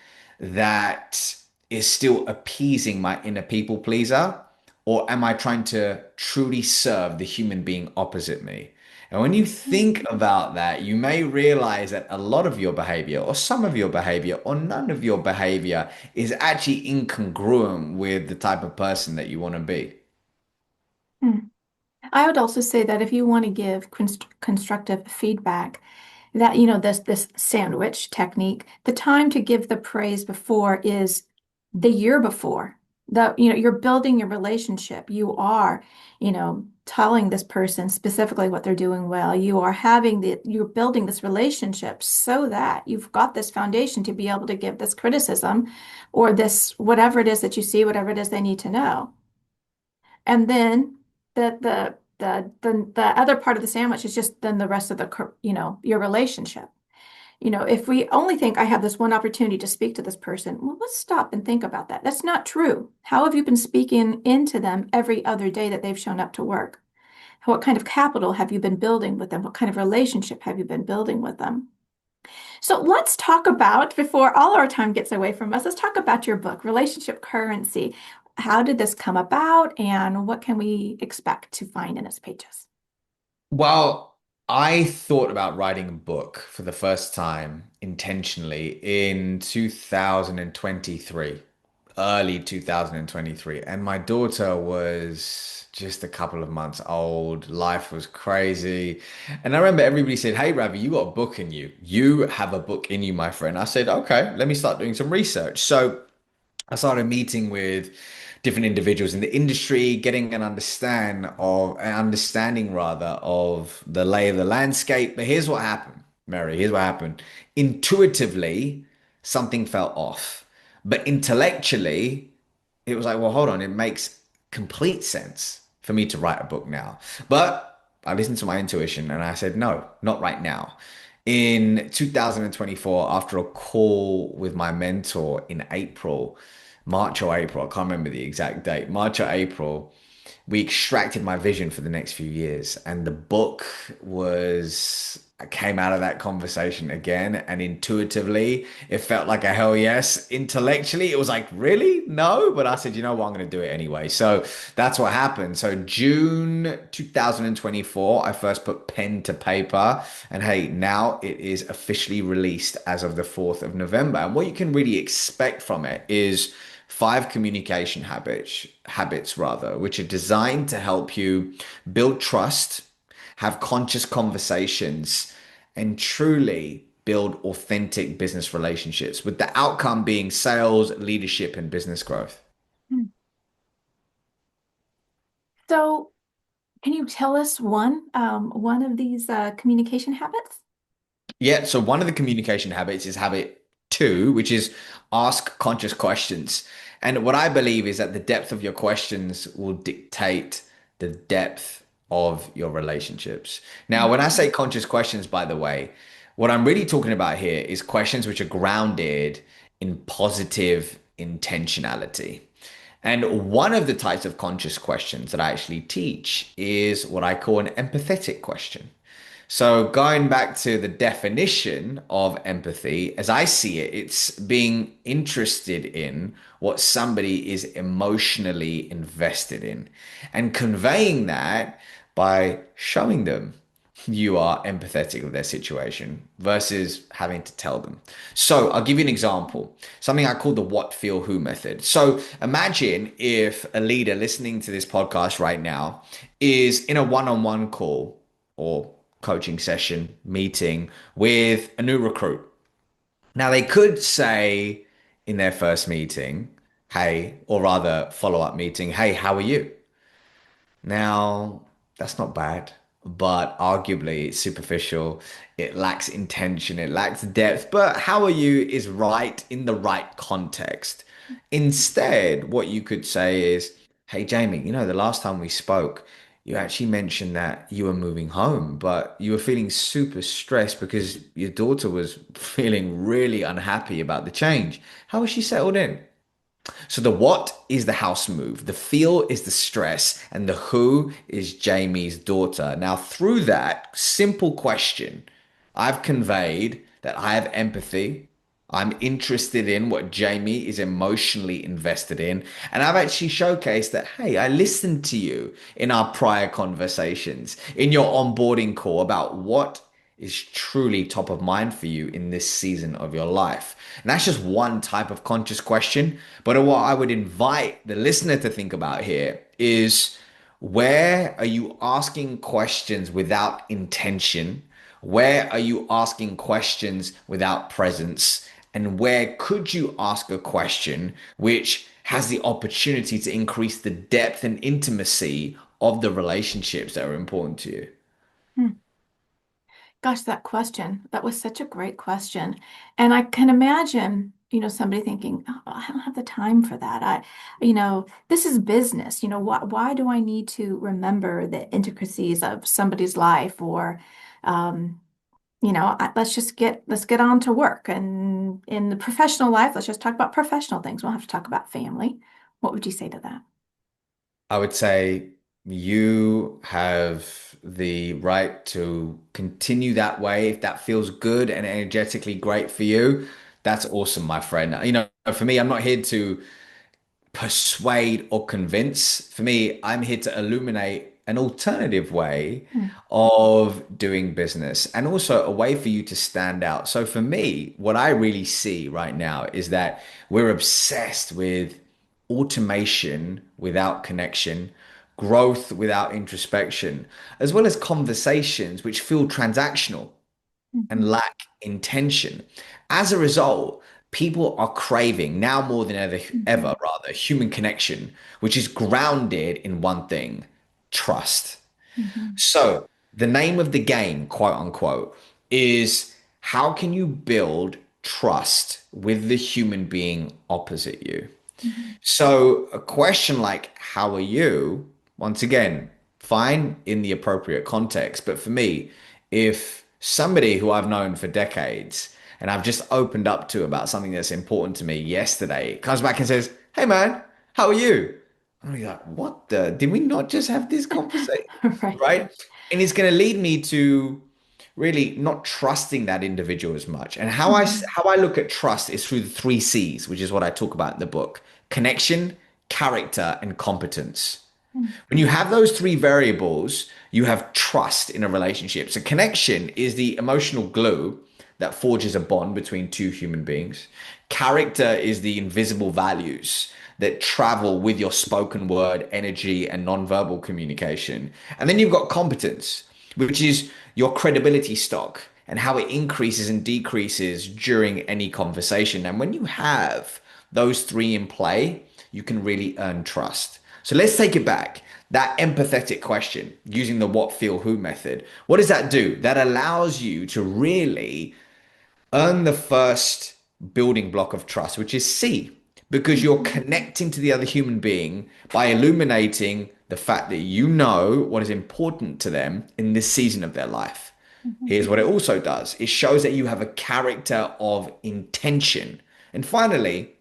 that is still appeasing my inner people pleaser? Or am I trying to truly serve the human being opposite me? And when you think about that, you may realize that a lot of your behavior, or some of your behavior, or none of your behavior is actually incongruent with the type of person that you want to be. Mhm. I would also say that if you want to give constructive feedback, that this sandwich technique, the time to give the praise before is the year before. You're building your relationship. You are, telling this person specifically what they're doing well. You're building this relationship so that you've got this foundation to be able to give this criticism or this whatever it is that you see, whatever it is they need to know. And then the other part of the sandwich is just then the rest of your relationship. If we only think I have this one opportunity to speak to this person, well, let's stop and think about that. That's not true. How have you been speaking into them every other day that they've shown up to work? What kind of capital have you been building with them? What kind of relationship have you been building with them? So let's talk about, before all our time gets away from us, let's talk about your book, Relationship Currency. How did this come about, and what can we expect to find in its pages? Well, I thought about writing a book for the first time intentionally in 2023, early 2023. And my daughter was just a couple of months old. Life was crazy. And I remember everybody said, "Hey, Ravi, you got a book in you. You have a book in you, my friend." I said, "Okay, let me start doing some research." So I started meeting with different individuals in the industry, getting an understanding rather of the lay of the landscape. But here's what happened, Mary. Here's what happened. Intuitively, something felt off. But intellectually, it was like, well, hold on, it makes complete sense for me to write a book now. But I listened to my intuition and I said, no, not right now. In 2024, after a call with my mentor in April, March or April, I can't remember the exact date, March or April, we extracted my vision for the next few years. And the book was, I came out of that conversation again, and intuitively, it felt like a hell yes. Intellectually, it was like, really? No. But I said, you know what? I'm going to do it anyway. So that's what happened. So June 2024, I first put pen to paper. And hey, now it is officially released as of the 4th of November. And what you can really expect from it is five communication habits rather, which are designed to help you build trust, have conscious conversations, and truly build authentic business relationships, with the outcome being sales, leadership, and business growth. Hmm. So Can you tell us one of these communication habits? Yeah, so one of the communication habits is habit two, which is ask conscious questions. And what I believe is that the depth of your questions will dictate the depth of your relationships. Now, when I say conscious questions, by the way, what I'm really talking about here is questions which are grounded in positive intentionality. And one of the types of conscious questions that I actually teach is what I call an empathetic question. So, going back to the definition of empathy, as I see it, it's being interested in what somebody is emotionally invested in and conveying that by showing them you are empathetic with their situation versus having to tell them. So, I'll give you an example, something I call the what, feel, who method. So, imagine if a leader listening to this podcast right now is in a one on one call or coaching session, meeting with a new recruit. Now, they could say in their first meeting, hey, or rather follow up meeting, hey, how are you? Now, that's not bad, but arguably it's superficial. It lacks intention, it lacks depth. But how are you is right in the right context. Instead, what you could say is, hey, Jamie, the last time we spoke, you actually mentioned that you were moving home, but you were feeling super stressed because your daughter was feeling really unhappy about the change. How has she settled in? So the what is the house move, the feel is the stress, and the who is Jamie's daughter. Now, through that simple question, I've conveyed that I have empathy. I'm interested in what Jamie is emotionally invested in. And I've actually showcased that, hey, I listened to you in our prior conversations, in your onboarding call about what is truly top of mind for you in this season of your life. And that's just one type of conscious question. But what I would invite the listener to think about here is where are you asking questions without intention? Where are you asking questions without presence? And where could you ask a question which has the opportunity to increase the depth and intimacy of the relationships that are important to you? Hmm. Gosh, that question, that was such a great question. And I can imagine, somebody thinking, oh, I don't have the time for that. This is business. Why do I need to remember the intricacies of somebody's life or, um, let's get on to work. And in the professional life, let's just talk about professional things. We don't have to talk about family. What would you say to that? I would say you have the right to continue that way if that feels good and energetically great for you. That's awesome, my friend. For me, I'm not here to persuade or convince. For me, I'm here to illuminate an alternative way Hmm. of doing business and also a way for you to stand out. So for me, what I really see right now is that we're obsessed with automation without connection, growth without introspection, as well as conversations which feel transactional and Mhm. lack intention. As a result, people are craving now more than ever, Mhm. rather, human connection, which is grounded in one thing, trust. Mhm. So, the name of the game, quote unquote, is how can you build trust with the human being opposite you? Mhm. So a question like, how are you? Once again, fine in the appropriate context. But for me, if somebody who I've known for decades and I've just opened up to about something that's important to me yesterday comes back and says, hey man, how are you? I'm like, what the? Did we not just have this conversation? Right. Right? And it's going to lead me to really not trusting that individual as much. And Mhm. how I look at trust is through the three C's, which is what I talk about in the book: connection, character, and competence. When you have those three variables, you have trust in a relationship. So connection is the emotional glue that forges a bond between two human beings. Character is the invisible values that travel with your spoken word, energy, and nonverbal communication. And then you've got competence, which is your credibility stock and how it increases and decreases during any conversation. And when you have those three in play, you can really earn trust. So let's take it back. That empathetic question using the what, feel, who method. What does that do? That allows you to really earn the first building block of trust, which is C, because you're Mhm. connecting to the other human being by illuminating the fact that you know what is important to them in this season of their life. Mhm. Here's what it also does. It shows that you have a character of intention. And finally,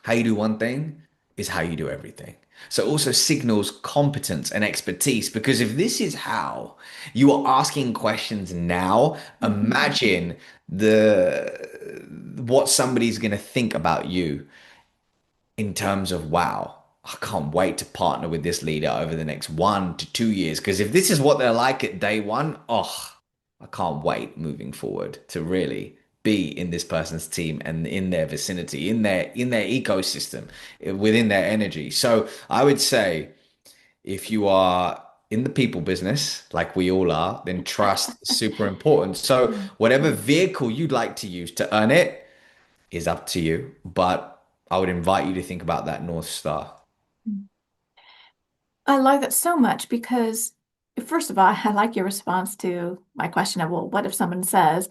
how you do one thing is how you do everything. So it also signals competence and expertise because if this is how you are asking questions now, Mhm. imagine the what somebody's going to think about you in terms of wow, I can't wait to partner with this leader over the next 1 to 2 years. Because if this is what they're like at day one, oh, I can't wait moving forward to really be in this person's team and in their vicinity, in their ecosystem, within their energy. So I would say if you are in the people business, like we all are, then trust is super important. So Yeah. whatever vehicle you'd like to use to earn it is up to you. But I would invite you to think about that North Star. I like that so much because, first of all, I like your response to my question of, well, what if someone says,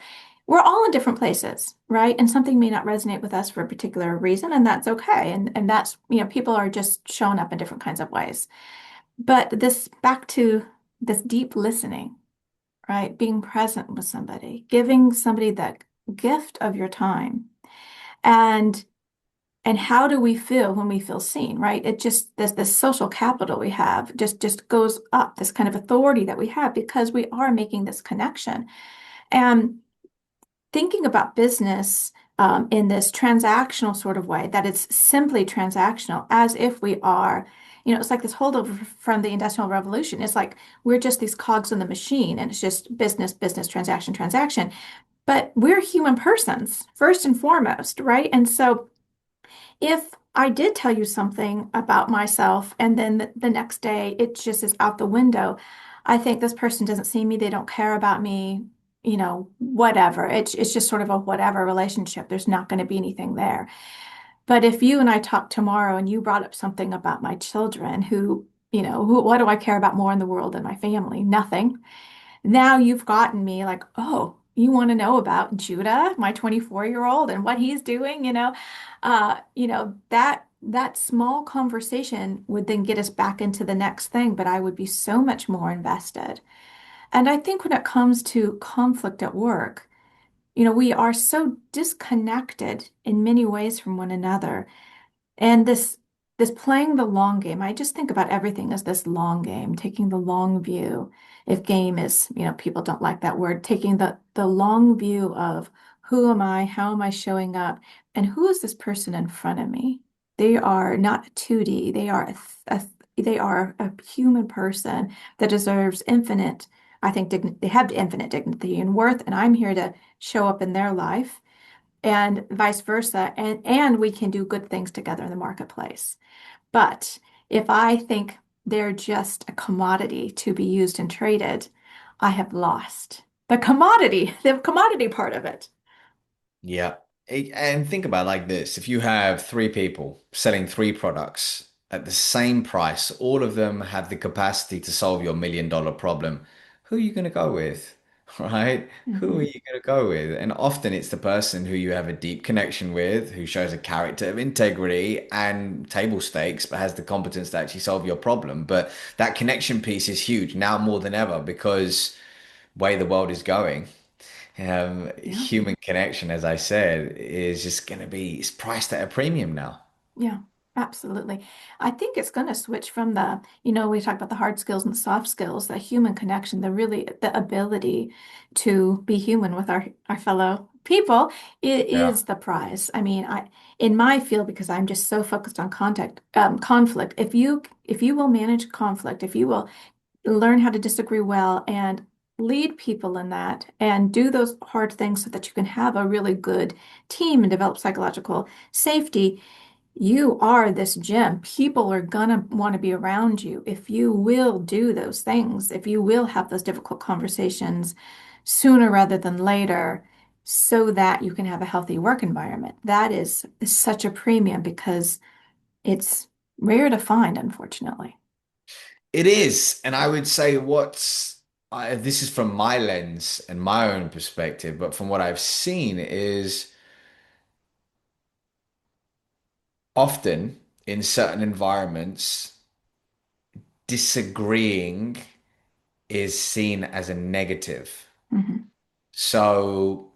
we're all in different places, right? And something may not resonate with us for a particular reason, and that's okay. And that's, people are just showing up in different kinds of ways. But this back to this deep listening, right? Being present with somebody, giving somebody that gift of your time. And how do we feel when we feel seen, right? It just this social capital we have just goes up, this kind of authority that we have because we are making this connection. And thinking about business in this transactional sort of way, that it's simply transactional, as if we are, it's like this holdover from the Industrial Revolution. It's like we're just these cogs in the machine, and it's just business, business, transaction, transaction. But we're human persons first and foremost, right? And so if I did tell you something about myself and then the next day it just is out the window, I think this person doesn't see me, they don't care about me, whatever. It's just sort of a whatever relationship. There's not going to be anything there. But if you and I talk tomorrow and you brought up something about my children what do I care about more in the world than my family? Nothing. Now you've gotten me like, oh, you want to know about Judah, my 24-year-old, and what he's doing, that small conversation would then get us back into the next thing, but I would be so much more invested. And I think when it comes to conflict at work, we are so disconnected in many ways from one another. And this playing the long game, I just think about everything as this long game, taking the long view. If game is, people don't like that word, taking the long view of who am I, how am I showing up, and who is this person in front of me? They are not 2D. They are a human person that deserves infinite, I think they have infinite dignity and worth, and I'm here to show up in their life and vice versa. And we can do good things together in the marketplace. But if I think they're just a commodity to be used and traded, I have lost the commodity part of it. Yeah. And think about it like this. If you have three people selling three products at the same price, all of them have the capacity to solve your $1 million problem, who are you going to go with? Right? Who are Mhm. you going to go with? And often it's the person who you have a deep connection with, who shows a character of integrity and table stakes, but has the competence to actually solve your problem. But that connection piece is huge now more than ever because way the world is going. Yeah. Human connection, as I said, is just going to be it's priced at a premium now. Yeah, absolutely. I think it's going to switch from we talk about the hard skills and the soft skills, the human connection, the ability to be human with our fellow people. It Yeah. is the prize. I mean, in my field, because I'm just so focused on conflict, if you will manage conflict, if you will learn how to disagree well and lead people in that and do those hard things so that you can have a really good team and develop psychological safety, you are this gem. People are gonna want to be around you if you will do those things, if you will have those difficult conversations sooner rather than later, so that you can have a healthy work environment. That is such a premium because it's rare to find, unfortunately. It is. And I would say this is from my lens and my own perspective, but from what I've seen is often in certain environments, disagreeing is seen as a negative. Hmm. So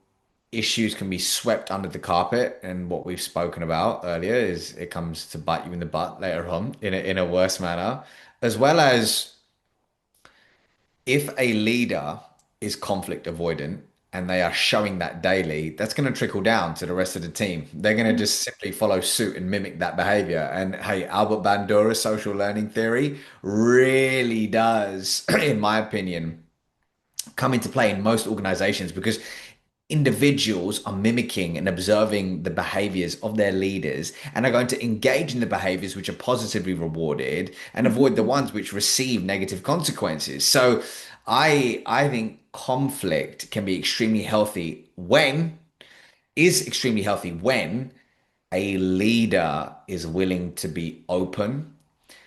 issues can be swept under the carpet, and what we've spoken about earlier is it comes to bite you in the butt later on in a worse manner, as well as if a leader is conflict avoidant and they are showing that daily, that's going to trickle down to the rest of the team. They're going to Yeah. just simply follow suit and mimic that behavior. And hey, Albert Bandura's social learning theory really does, in my opinion, come into play in most organizations because individuals are mimicking and observing the behaviors of their leaders and are going to engage in the behaviors which are positively rewarded and Hmm. avoid the ones which receive negative consequences. So I think conflict can be extremely healthy when a leader is willing to be open,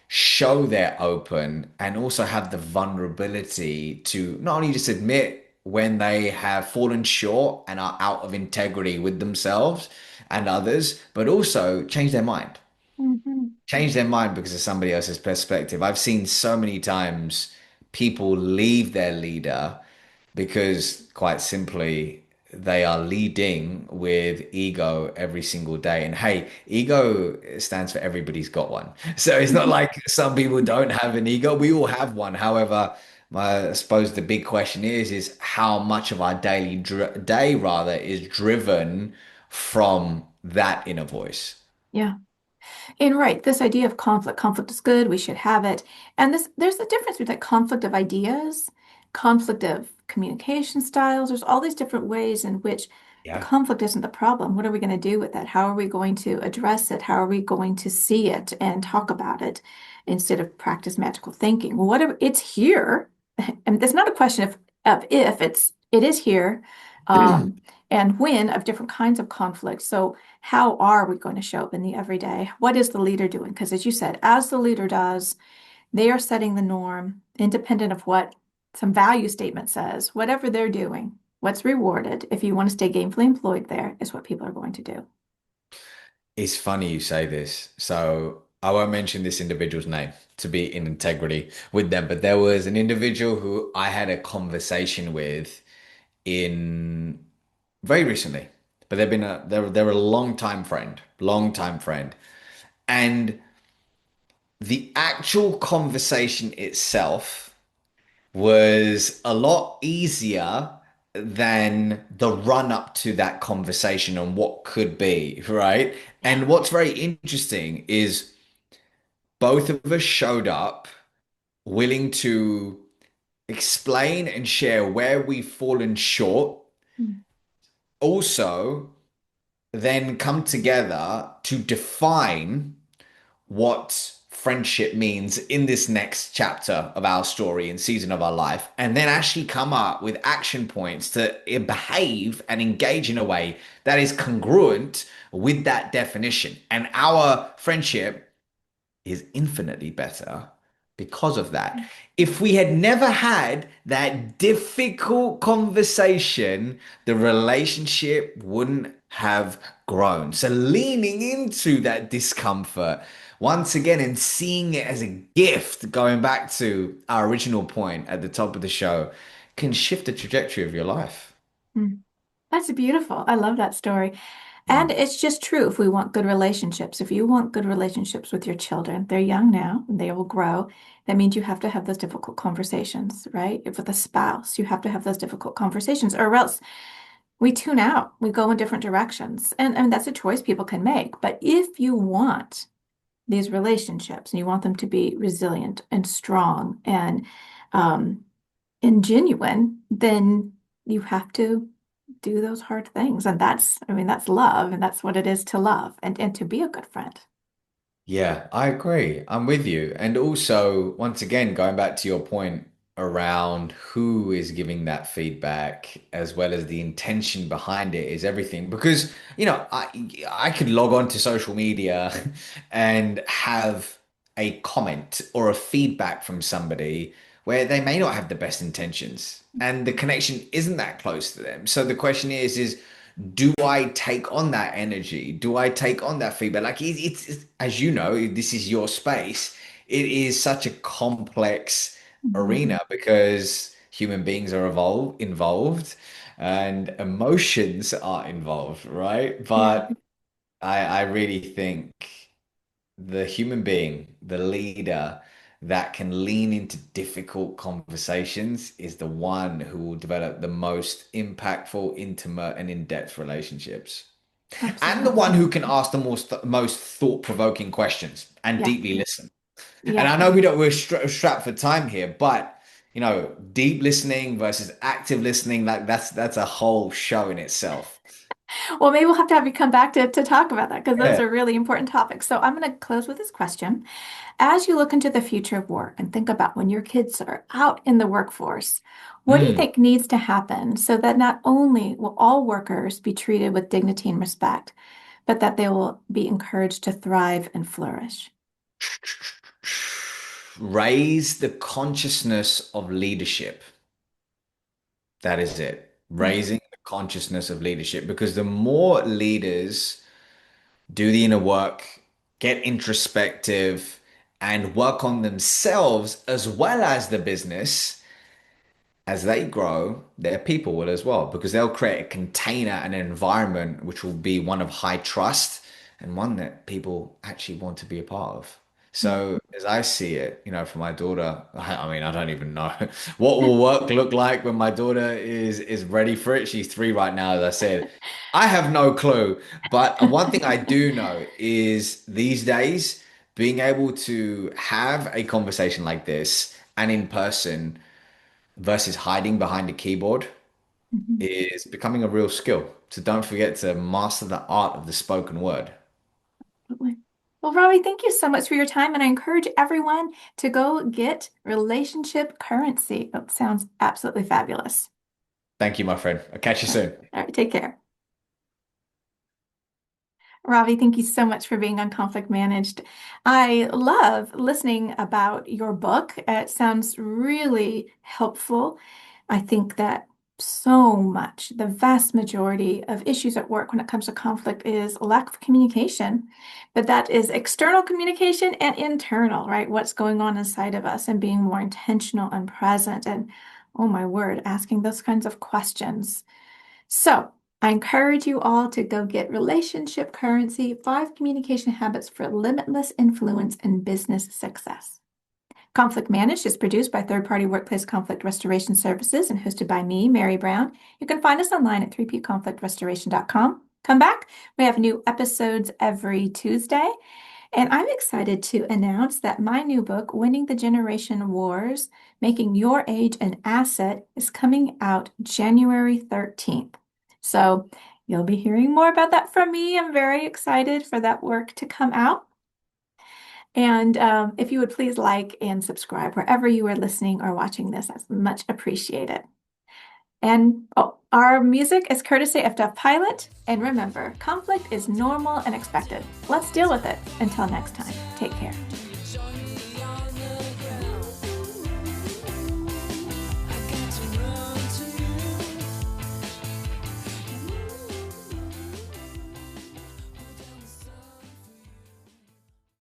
show they're open, and also have the vulnerability to not only just admit when they have fallen short and are out of integrity with themselves and others, but also change their mind. Hmm. Change their mind because of somebody else's perspective. I've seen so many times people leave their leader because quite simply they are leading with ego every single day. And hey, ego stands for everybody's got one. So it's not like some people don't have an ego. We all have one. However, I suppose the big question is how much of our day rather is driven from that inner voice. Yeah. And right, this idea of conflict is good, we should have it. And there's a difference between conflict of ideas, conflict of communication styles. There's all these different ways in which the Yeah. conflict isn't the problem. What are we going to do with it? How are we going to address it? How are we going to see it and talk about it instead of practice magical thinking? Well, whatever, it's here. And it's not a question of if, it is here. Um, and when of different kinds of conflict. So how are we going to show up in the everyday? What is the leader doing? Because as you said, as the leader does, they are setting the norm, independent of what some value statement says. Whatever they're doing, what's rewarded, if you want to stay gainfully employed there, is what people are going to do. It's funny you say this. So I won't mention this individual's name to be in integrity with them, but there was an individual who I had a conversation with in very recently. But they're a long time friend. And the actual conversation itself was a lot easier than the run up to that conversation and what could be, right? Yeah. And what's very interesting is both of us showed up willing to explain and share where we've fallen short. Mm. Also, then come together to define what friendship means in this next chapter of our story and season of our life, and then actually come up with action points to behave and engage in a way that is congruent with that definition. And our friendship is infinitely better because of that. If we had never had that difficult conversation, the relationship wouldn't have grown. So, leaning into that discomfort once again and seeing it as a gift, going back to our original point at the top of the show, can shift the trajectory of your life. Mm. That's beautiful. I love that story. And Mm. it's just true if we want good relationships. If you want good relationships with your children, they're young now, and they will grow. That means you have to have those difficult conversations, right? If with a spouse, you have to have those difficult conversations, or else we tune out, we go in different directions. And that's a choice people can make. But if you want these relationships and you want them to be resilient and strong um, and genuine, then you have to do those hard things. And I mean, that's love, and that's what it is to love and to be a good friend. Yeah, I agree. I'm with you. And also, once again, going back to your point around who is giving that feedback as well as the intention behind it is everything. Because, I could log on to social media and have a comment or a feedback from somebody where they may not have the best intentions and the connection isn't that close to them. So the question is do I take on that energy? Do I take on that feedback? Like as you know, this is your space. It is such a complex Mhm. arena because human beings are involved and emotions are involved, right? Yeah. But I really think the human being, the leader that can lean into difficult conversations is the one who will develop the most impactful, intimate, and in-depth relationships. And the one Absolutely. who can ask the most thought-provoking questions and Yeah. deeply listen. And Yeah. I know we're strapped for time here, but deep listening versus active listening, like that's a whole show in itself. Well, maybe we'll have to have you come back to talk about that because those Yeah. are really important topics. So I'm going to close with this question. As you look into the future of work and think about when your kids are out in the workforce, what do you Mm. think needs to happen so that not only will all workers be treated with dignity and respect, but that they will be encouraged to thrive and flourish? Raise the consciousness of leadership. That is it. Mhm. Raising the consciousness of leadership because the more leaders do the inner work, get introspective, and work on themselves as well as the business, as they grow, their people will as well, because they'll create a container and an environment which will be one of high trust and one that people actually want to be a part of. So, as I see it, for my daughter, I mean, I don't even know what will work look like when my daughter is ready for it. She's 3 right now, as I said. I have no clue, but one thing I do know is these days being able to have a conversation like this and in person versus hiding behind a keyboard Mhm. is becoming a real skill. So don't forget to master the art of the spoken word. Absolutely. Well, Ravi, thank you so much for your time, and I encourage everyone to go get relationship currency. That sounds absolutely fabulous. Thank you, my friend. I'll catch you soon. All right, take care. Ravi, thank you so much for being on Conflict Managed. I love listening about your book. It sounds really helpful. I think that so much, the vast majority of issues at work when it comes to conflict is a lack of communication. But that is external communication and internal, right? What's going on inside of us and being more intentional and present. And oh my word, asking those kinds of questions. So, I encourage you all to go get Relationship Currency, 5 Communication Habits for Limitless Influence and Business Success. Conflict Managed is produced by third-party workplace conflict restoration services and hosted by me, Mary Brown. You can find us online at 3pconflictrestoration.com. Come back. We have new episodes every Tuesday. And I'm excited to announce that my new book, Winning the Generation Wars, Making Your Age an Asset, is coming out January 13th. So you'll be hearing more about that from me. I'm very excited for that work to come out. And if you would please like and subscribe wherever you are listening or watching this, that's much appreciated. And oh, our music is courtesy of Dove Pilot. And remember, conflict is normal and expected. Let's deal with it. Until next time, take care.